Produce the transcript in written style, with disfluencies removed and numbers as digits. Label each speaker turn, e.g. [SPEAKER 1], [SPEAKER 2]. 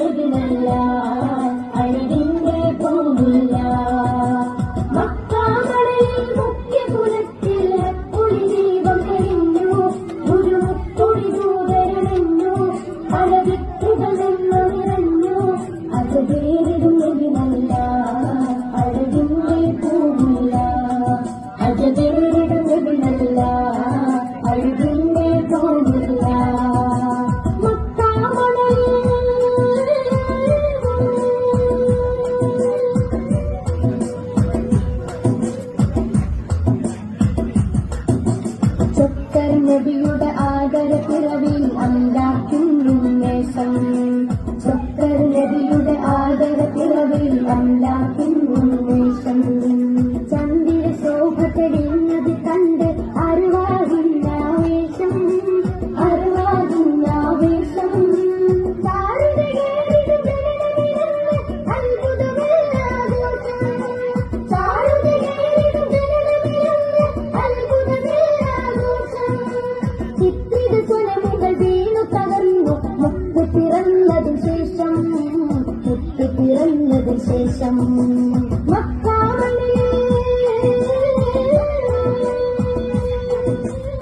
[SPEAKER 1] നബിനല്ല അഴകിന്റെ പൂമുല്ല മക്കാമടയിൽ മുഖ്യകുലത്തിൽ പുലി ദീപം തെളിഞ്ഞു ഒരു മുത്തുടി ദൂതരണിഞ്ഞു പല വിത്തുകൾ നിന്ന് നിറഞ്ഞു അത് പേരിടും നബിനല്ല അഴകിന്റെ പൂമുല്ല അത് പേരിടും നബിനല്ല അഴകിന്റെ പൂമുല്ല നബിയുടെ ആദരപ്പിറവിൽ അംലാക്കിന്നുന്മേഷം ചക്കർ നബിയുടെ ആദരപ്പിറവിൽ അംലാക്കിന്നുന്മേഷം ചന്ദ്ര ശോഭ തെളിഞ്ഞത് കണ്ട് അറിവാകുന്നാവേശം അറിവാകുന്നാവേശം പിറന്നതിന് ശേഷം